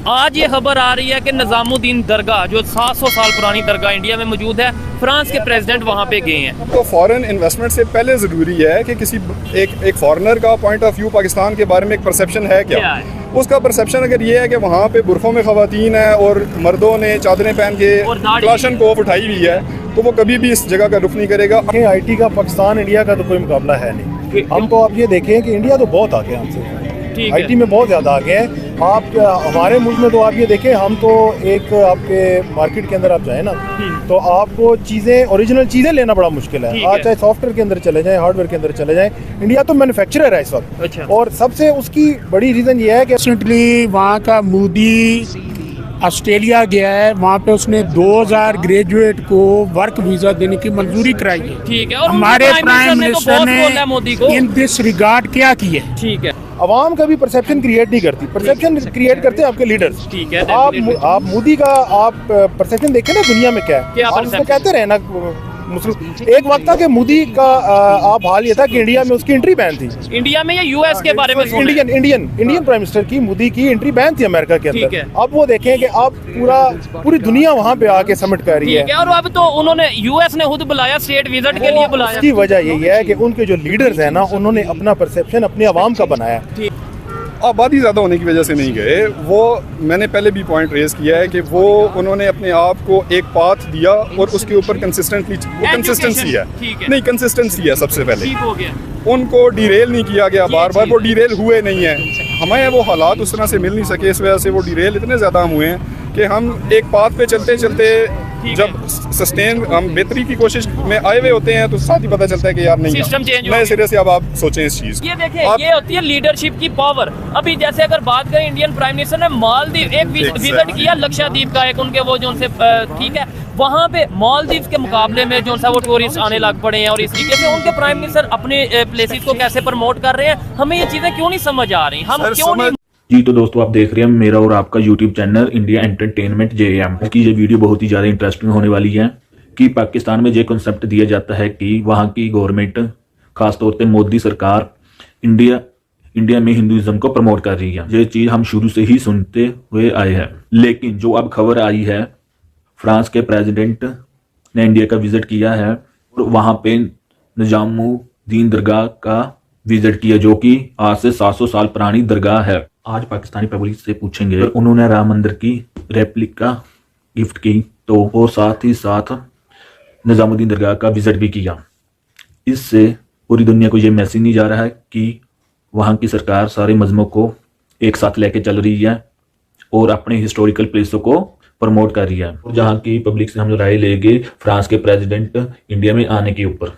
आज ये खबर आ रही है कि निज़ामुद्दीन दरगाह जो 700 साल पुरानी दरगाह इंडिया में मौजूद है, फ्रांस के प्रेसिडेंट वहाँ पे गए हैं। तो फॉरेन इन्वेस्टमेंट से पहले ज़रूरी है कि किसी एक फॉरेनर का पॉइंट ऑफ व्यू पाकिस्तान के बारे में एक परसेप्शन है क्या है? उसका परसेप्शन अगर ये है कि वहाँ पे बुरखों में ख़वातीन है और मर्दों ने चादरें पहन के क्लाशन को उठाई हुई है, तो वो कभी भी इस जगह का रुख नहीं करेगा। आईटी का पाकिस्तान इंडिया का तो कोई मुकाबला है नहीं। हम तो आप ये देखें कि इंडिया तो बहुत आगे है हमसे, आईटी में बहुत ज़्यादा आगे है। आप हमारे मुल्क में तो आप ये देखें, हम तो एक आपके मार्केट के अंदर आप जाए ना तो आपको चीज़ें ओरिजिनल चीज़ें लेना बड़ा मुश्किल है। आज चाहे सॉफ्टवेयर के अंदर चले जाएं, हार्डवेयर के अंदर चले जाएं, इंडिया तो मैन्युफैक्चरर है इस वक्त। अच्छा। और सबसे उसकी बड़ी रीज़न ये है कि रिसेंटली वहाँ का मोदी ऑस्ट्रेलिया गया है, वहाँ पे उसने 2000 ग्रेजुएट को वर्क वीज़ा देने की मंजूरी कराई है। ठीक है। और हमारे प्राइम मिनिस्टर ने मोदी को इन दिस रिगार्ड क्या किया? ठीक है। अवाम कभी परसेप्शन क्रिएट नहीं करती, परसेप्शन क्रिएट करते हैं आपके लीडर्स। ठीक है। आप मोदी का आप परसेप्शन देखें ना दुनिया में क्या है। आप उसमें कहते रहे ना मुस्लिम, एक वक्त था कि मोदी का आप हाल ये था कि इंडिया में उसकी एंट्री बैन थी। इंडिया में या यूएस के बारे में? इंडियन प्राइम मिनिस्टर की मोदी की एंट्री बैन थी अमेरिका के अंदर। अब वो देखें कि अब पूरी दुनिया वहाँ पे आके समिट कर रही है। और अब तो उन्होंने यूएस ने खुद बुलाया, स्टेट विजिट के लिए बुलाया। उसकी वजह यही है कि उनके जो लीडर्स हैं ना, उन्होंने अपना परसेप्शन अपने अवाम का बनाया। आबादी ज़्यादा होने की वजह से नहीं गए वो। मैंने पहले भी पॉइंट रेज किया है कि वो उन्होंने अपने आप को एक पाथ दिया और उसके ऊपर कंसिस्टेंसी है। नहीं, कंसिस्टेंसी है सबसे पहले। उनको डिरेल नहीं किया गया, बार बार वो डिरेल हुए नहीं है। हमें वो हालात उस तरह से मिल नहीं सके, इस वजह से वो डिरेल इतने ज़्यादा हुए हैं कि हम एक पाथ पे चलते चलते जब सस्टेन हम बेहतरी की कोशिश में आए हुए होते हैं तो साथ ही पता चलता है कि यार नहीं, सिस्टम चेंज नए सिरे से अब आप सोचें इस चीज़। ये देखें, ये होती है लीडरशिप की पावर। अभी जैसे अगर बात करें, इंडियन प्राइम मिनिस्टर ने मालदीव एक विजिट किया, लक्षद्वीप का एक उनके वो जो उनसे ठीक है, वहाँ पे मालदीव के मुकाबले में जो सा वो टूरिस्ट आने लग पड़े हैं और इस तरीके से उनके प्राइम मिनिस्टर अपने प्लेसेस को कैसे प्रमोट कर रहे हैं। हमें ये चीज़ें क्यों नहीं समझ आ रही? हम क्यों नहीं? जी तो दोस्तों, आप देख रहे हैं मेरा और आपका YouTube channel India entertainment JAM की ये वीडियो बहुत ही ज़्यादा इंटरेस्टिंग होने वाली है कि पाकिस्तान में ये कॉन्सेप्ट दिया जाता है कि वहाँ की गवर्नमेंट, खासतौर पे मोदी सरकार, इंडिया में हिंदुइज्म को प्रमोट कर रही है। ये चीज़ हम शुरू से ही सुनते हुए आए हैं, लेकिन जो अब खबर आई है, फ्रांस के प्रेसिडेंट ने इंडिया का विजिट किया है और वहाँ पे निज़ामुद्दीन दरगाह का विजिट किया, जो कि आज से 700 साल पुरानी दरगाह है। आज पाकिस्तानी पब्लिक से पूछेंगे, उन्होंने राम मंदिर की रेप्लिका गिफ्ट की तो वो साथ ही साथ निज़ामुद्दीन दरगाह का विजिट भी किया। इससे पूरी दुनिया को ये मैसेज नहीं जा रहा है कि वहाँ की सरकार सारे मजहबों को एक साथ लेके चल रही है और अपने हिस्टोरिकल प्लेसों को प्रमोट कर रही है। और जहाँ की पब्लिक से हम राय लेंगे फ्रांस के प्रेसिडेंट इंडिया में आने के ऊपर।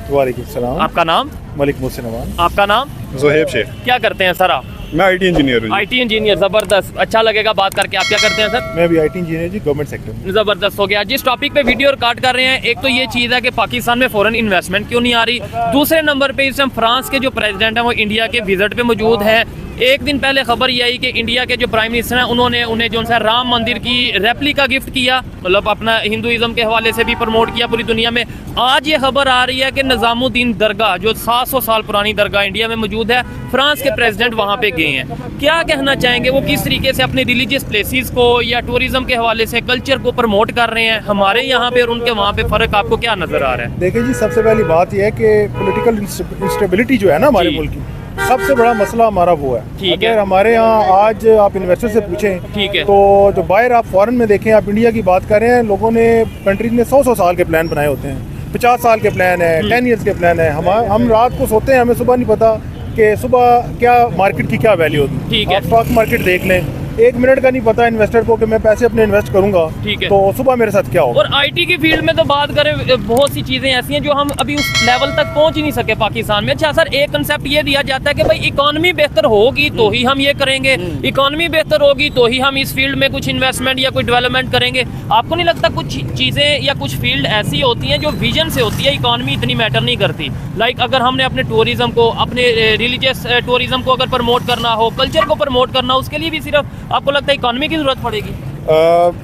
वालेकुम सलाम। आपका नाम? मलिक मोहसिन अमान। आपका नाम? ज़ोहेब शेख। क्या करते हैं सर आप? मैं IT इंजीनियर हूँ। IT इंजीनियर, जबरदस्त, अच्छा लगेगा बात करके। आप क्या करते हैं सर? मैं भी IT इंजीनियर जी, गवर्नमेंट सेक्टर। जबरदस्त हो गया। जिस टॉपिक पे वीडियो रिकॉर्ड कर रहे हैं, एक तो ये चीज़ है कि पाकिस्तान में फॉरेन इन्वेस्टमेंट क्यों नहीं आ रही। दूसरे नंबर पे इस टाइम फ्रांस के जो प्रेसिडेंट हैं वो इंडिया के विजिट पे मौजूद है। एक दिन पहले खबर ये आई कि इंडिया के जो प्राइम मिनिस्टर हैं उन्होंने उन्हें जो सा राम मंदिर की रेप्लिका गिफ्ट किया, मतलब अपना हिंदुइज्म के हवाले से भी प्रमोट किया पूरी दुनिया में। आज ये खबर आ रही है कि निज़ामुद्दीन दरगाह जो 700 साल पुरानी दरगाह इंडिया में मौजूद है, फ्रांस के प्रेसिडेंट वहाँ पे गए हैं। क्या कहना चाहेंगे, वो किस तरीके से अपने रिलीजियस प्लेसेस को या टूरिज्म के हवाले से कल्चर को प्रमोट कर रहे हैं? हमारे यहाँ पे और उनके वहाँ पे फ़र्क आपको क्या नज़र आ रहा है? देखिए जी, सबसे पहली बात यह है कि पॉलिटिकल इंस्टेबिलिटी जो है ना हमारे मुल्क की, सबसे बड़ा मसला हमारा वो है। अगर हमारे यहाँ आज आप इन्वेस्टर से पूछें, ठीक है, तो जो बाहर आप फॉरेन में देखें, आप इंडिया की बात कर रहे हैं, लोगों ने कंट्रीज ने 100 साल के प्लान बनाए होते हैं, 50 साल के प्लान है, 10 ईयर्स के प्लान है। हम रात को सोते हैं, हमें सुबह नहीं पता कि सुबह क्या मार्केट की क्या वैल्यू होती है। आप स्टॉक मार्केट देख लें, 1 मिनट का नहीं पता इन्वेस्टर को कि मैं पैसे अपने इन्वेस्ट करूंगा, ठीक है, तो सुबह मेरे साथ क्या होगा। और IT की फील्ड में तो बात करें, बहुत सी चीज़ें ऐसी हैं जो हम अभी उस लेवल तक पहुंच ही नहीं सके पाकिस्तान में। अच्छा सर, एक कंसेप्ट ये दिया जाता है कि भाई इकोनॉमी बेहतर होगी तो ही हम ये करेंगे, इकोनॉमी बेहतर होगी तो ही हम इस फील्ड में कुछ इन्वेस्टमेंट या कोई डेवलपमेंट करेंगे। आपको नहीं लगता कुछ चीज़ें या कुछ फील्ड ऐसी होती हैं जो विजन से होती है, इकोनॉमी इतनी मैटर नहीं करती? लाइक अगर हमने अपने टूरिज्म को, अपने रिलीजियस टूरिज्म को अगर प्रमोट करना हो, कल्चर को प्रमोट करना हो, उसके लिए भी सिर्फ आपको लगता है इकोनॉमी की ज़रूरत पड़ेगी?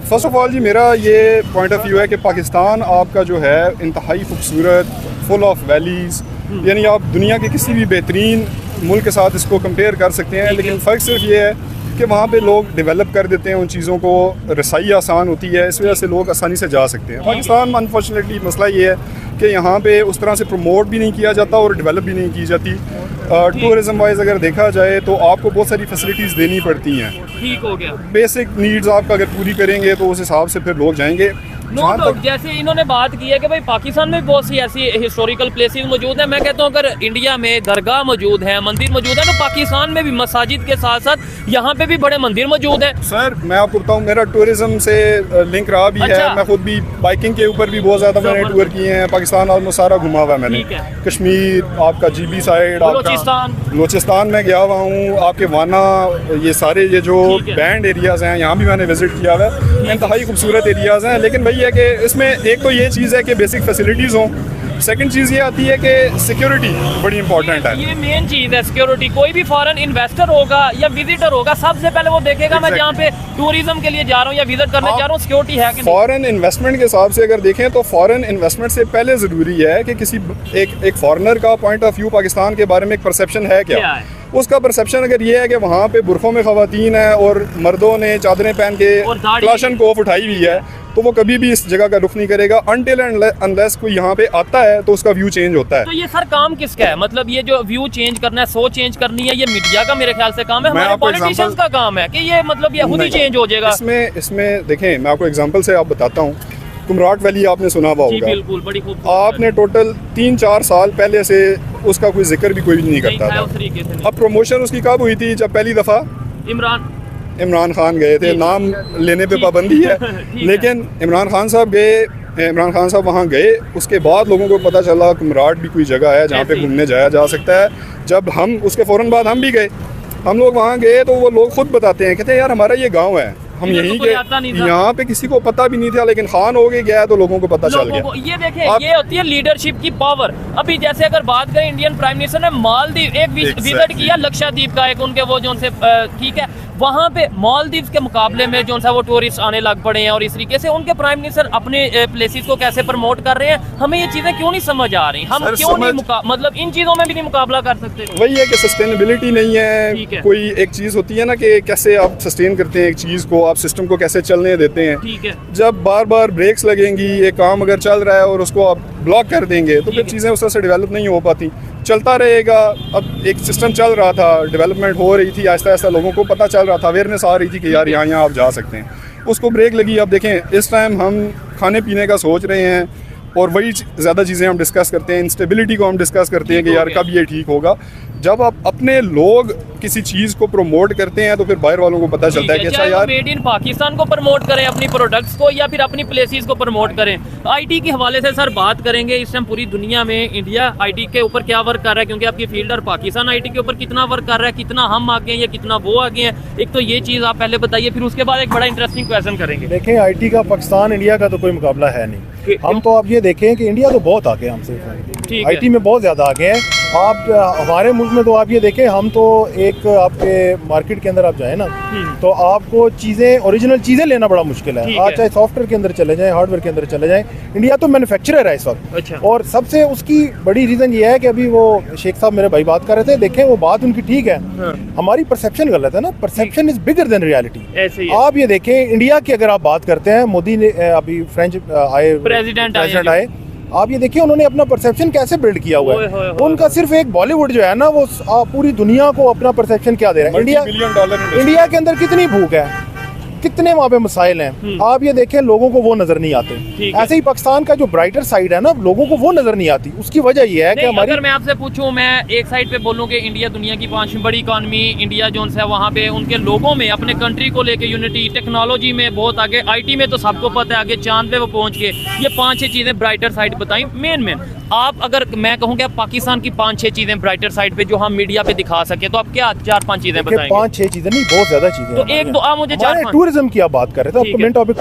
फर्स्ट ऑफ ऑल जी, मेरा ये पॉइंट ऑफ व्यू है कि पाकिस्तान आपका जो है इंतहाई खूबसूरत, फुल ऑफ वैलीज़, यानी आप दुनिया के किसी भी बेहतरीन मुल्क के साथ इसको कंपेयर कर सकते हैं। लेकिन फ़र्क सिर्फ ये है कि वहाँ पे लोग डेवलप कर देते हैं उन चीज़ों को, रसाई आसान होती है, इस वजह से लोग आसानी से जा सकते हैं। पाकिस्तान में अनफॉर्चुनेटली मसला ये है कि यहाँ पे उस तरह से प्रमोट भी नहीं किया जाता और डेवलप भी नहीं की जाती। टूरिज़म वाइज अगर देखा जाए तो आपको बहुत सारी फैसिलिटीज़ देनी पड़ती हैं। ठीक हो गया। बेसिक नीड्स आपका अगर पूरी करेंगे तो उस हिसाब से फिर लोग जाएंगे। जहाँ तो तक जैसे इन्होंने बात की है कि भाई पाकिस्तान में बहुत सी ऐसी हिस्टोरिकल प्लेसेस मौजूद हैं, मैं कहता हूँ अगर इंडिया में दरगाह मौजूद है, मंदिर मौजूद है, तो पाकिस्तान में भी मसाजिद के साथ साथ यहाँ पे भी बड़े मंदिर मौजूद हैं। सर मैं आपको बताऊँ, मेरा टूरिज्म से लिंक रहा भी अच्छा। है। मैं खुद भी बाइकिंग के ऊपर भी बहुत ज़्यादा मैंने टूर किए हैं। पाकिस्तान ऑलमोस्ट सारा घुमा हुआ है मैंने। ठीक है। कश्मीर, आपका GB साइड, बलोचिस्तान में गया हुआ हूँ, आपके वाना, ये सारे ये जो ठीक है। बैंड एरियाज़ हैं यहाँ भी मैंने विजिट किया हुआ है। इंतहाई खूबसूरत एरियाज़ हैं, लेकिन वही है कि इसमें एक तो ये चीज़ है कि बेसिक फैसिलिटीज़ हों। सेकंड चीज़ ये आती है कि सिक्योरिटी बड़ी इंपॉर्टेंट है। ये मेन चीज़ है सिक्योरिटी। कोई भी फॉरेन इन्वेस्टर होगा या विजिटर होगा, सबसे पहले वो देखेगा मैं जहाँ पे टूरिज्म के लिए जा रहा हूँ या विजिट करने जा रहा हूँ, सिक्योरिटी है कि नहीं। फॉरेन इन्वेस्टमेंट के हिसाब से अगर देखें तो फॉरेन इन्वेस्टमेंट से पहले ज़रूरी है कि किसी एक फॉरेनर का पॉइंट ऑफ व्यू पाकिस्तान के बारे में एक परसेप्शन है क्या है? उसका परसेप्शन अगर ये है कि वहाँ पे बुरखों में ख़वातीन है और मर्दों ने चादरें पहन के क्लाशन कोफ उठाई हुई है, तो वो कभी भी इस जगह का रुख नहीं करेगा अनटिल एंड अनलेस कोई यहाँ पे आता है तो उसका व्यू चेंज होता है। तो ये सर काम किसका है? मतलब ये जो व्यू चेंज करना है, सोच चेंज करनी है, ये मीडिया का मेरे ख्याल से काम है, हमारे पॉलिटिशियंस का काम है कि ये मतलब ये खुद ही चेंज हो जाएगा। इसमें देखें, मैं आपको एग्जांपल से आप बताता हूँ। कुमराट वैली आपने सुना हुआ होगा। बिल्कुल, बड़ी खूबसूरत। आपने टोटल 3-4 साल पहले से उसका कोई जिक्र भी कोई नहीं करता था। उस तरीके से अब प्रमोशन उसकी कब हुई थी? जब पहली दफ़ा इमरान खान गए थे। नाम लेने पे पाबंदी है लेकिन इमरान खान साहब वहाँ गए, उसके बाद लोगों को पता चला कुमराट भी कोई जगह है जहाँ पे घूमने जाया जा सकता है। जब हम उसके फ़ौरन बाद हम भी गए, हम लोग वहाँ गए तो वो लोग खुद बताते हैं, कहते हैं यार हमारा ये गांव है, हम यहीं के, यहाँ पे किसी को पता भी नहीं था, लेकिन खान हो गया तो लोगों को पता चल गया। ये देखें, ये होती है लीडरशिप की पावर। अभी जैसे अगर बात करें, इंडियन प्राइम मिनिस्टर ने मालदीव एक विजिट किया, लक्षद्वीप का एक उनके वो जो से ठीक है, वहाँ पे मालदीव के मुकाबले में जो सा वो टूरिस्ट आने लग पड़े हैं और इस तरीके से उनके प्राइम मिनिस्टर अपने प्लेसेस को कैसे प्रमोट कर रहे हैं। हमें ये चीजें क्यों नहीं समझ आ रही? हम क्यों नहीं मतलब इन चीजों में भी नहीं मुकाबला कर सकते? वही है कि सस्टेनेबिलिटी नहीं है। कोई एक चीज होती है ना कि कैसे आप सस्टेन करते हैं एक चीज को, आप सिस्टम को कैसे चलने देते हैं। ठीक है। जब बार बार ब्रेक्स लगेंगी, एक काम अगर चल रहा है और उसको आप ब्लॉक कर देंगे तो फिर चीज़ें उस तरह से डेवलप नहीं हो पाती। चलता रहेगा। अब एक सिस्टम चल रहा था, डेवलपमेंट हो रही थी, आहिस्ता आहिस्ता लोगों को पता चल रहा था, अवेयरनेस आ रही थी कि यार यहाँ आप जा सकते हैं। उसको ब्रेक लगी। अब देखें, इस टाइम हम खाने पीने का सोच रहे हैं और वही ज़्यादा चीज़ें हम डिस्कस करते हैं, इंस्टेबिलिटी को हम डिस्कस करते हैं कि यार कब ये ठीक होगा। जब आप अपने लोग किसी चीज़ को प्रमोट करते हैं तो फिर बाहर वालों को पता चलता है कि अच्छा यार मेड इन पाकिस्तान को प्रमोट करें, अपनी प्रोडक्ट्स को, या फिर अपनी प्लेसेस को प्रमोट करें। आईटी के हवाले से सर बात करेंगे। इस टाइम पूरी दुनिया में इंडिया आईटी के ऊपर क्या वर्क कर रहा है, क्योंकि आपकी फील्ड, और पाकिस्तान आईटी के ऊपर कितना वर्क कर रहा है, कितना हम आगे हैं या कितना वो आगे हैं, एक तो ये चीज़ आप पहले बताइए, फिर उसके बाद एक बड़ा इंटरेस्टिंग क्वेश्चन करेंगे। देखें, आईटी का पाकिस्तान इंडिया का तो कोई मुकाबला है नहीं। हम तो आप ये देखें कि इंडिया तो बहुत आगे है हमसे, आईटी में बहुत ज़्यादा आगे है। आप हमारे मुल्क में तो आप ये देखें, हम तो एक आपके मार्केट के अंदर आप जाए ना तो आपको चीज़ें, ओरिजिनल चीज़ें लेना बड़ा मुश्किल है। आप चाहे सॉफ्टवेयर के अंदर चले जाएं, हार्डवेयर के अंदर चले जाएं, इंडिया तो मैन्युफैक्चरर है इस वक्त। अच्छा। और सबसे उसकी बड़ी रीज़न ये है कि अभी वो शेख साहब मेरे भाई बात कर रहे थे, देखें वो बात उनकी ठीक है। हमारी परसेप्शन गलत है ना, perception is bigger than reality. आप ये देखें, इंडिया की अगर आप बात करते हैं, मोदी ने अभी फ्रेंच आए, प्रेसिडेंट आए, आप ये देखिए उन्होंने अपना परसेप्शन कैसे बिल्ड किया हुआ है। उनका सिर्फ एक बॉलीवुड जो है ना, वो पूरी दुनिया को अपना परसेप्शन क्या दे रहा है। इंडिया के अंदर कितनी भूख है, कितने वहाँ पे मसाइल हैं, आप ये देखें, लोगों को वो नजर नहीं आते। ऐसे ही पाकिस्तान का जो ब्राइटर साइड है ना, लोगों को वो नजर नहीं आती। उसकी वजह ये है कि हमारी, अगर मैं आपसे पूछूं, मैं एक साइड पे बोलूं कि इंडिया दुनिया की 5वीं बड़ी इकॉनमी, इंडिया जो है वहाँ पे उनके लोगों में, अपने कंट्री को लेके यूनिटी, टेक्नोलॉजी में बहुत आगे, आईटी में तो सबको पता है आगे, चांद पे वो पहुंच गए। ये 5-6 चीजें ब्राइटर साइड बताई मेन। आप अगर मैं कहूँ कि पाकिस्तान की 5-6 चीजें ब्राइटर साइड पे जो हम मीडिया पे दिखा सके, तो आप क्या 4-5 चीजें बताएंगे? 5-6 चीजें नहीं, बहुत ज्यादा चीजें। तो एक दो आप मुझे 4-5। टूरिज्म की आप बात कर रहे थे, आपको मेन टॉपिक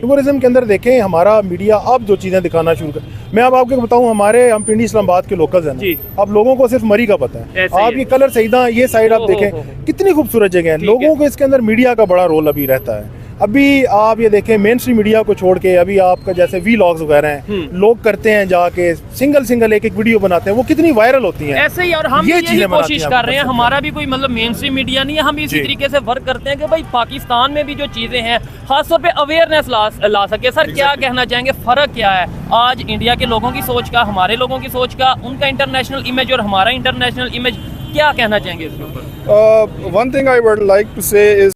टूरिज्म के अंदर देखें, हमारा मीडिया अब जो चीजें दिखाना शुरू कर, मैं अब आपको बताऊं, हम पिंडी इस्लामाबाद के लोकल्स हैं, अब लोगों को सिर्फ मरी का पता है। आप ये कलर सईदा, ये साइड आप देखें, कितनी खूबसूरत जगह है। लोगों को इसके अंदर मीडिया का बड़ा रोल अभी रहता है। अभी आप ये देखें मेन स्ट्रीम मीडिया को छोड़ के अभी आपका जैसे वीलॉग्स वगैरह हैं, लोग करते हैं जाके सिंगल एक वीडियो बनाते हैं, वो कितनी वायरल होती हैं। ऐसे ही और हम ये यही चीज़ें कोशिश बनाती हैं कर रहे हैं, हमारा भी कोई मतलब मेन स्ट्रीम मीडिया नहीं है, हम इसी जी। तरीके से वर्क करते हैं कि भाई पाकिस्तान में भी जो चीजें हैं खासतौर पे अवेयरनेस ला सके। सर क्या कहना चाहेंगे, फर्क क्या है आज इंडिया के लोगों की सोच का, हमारे लोगों की सोच का, उनका इंटरनेशनल इमेज और हमारा इंटरनेशनल इमेज, क्या कहना चाहेंगे इसके ऊपर? One thing I would like to say is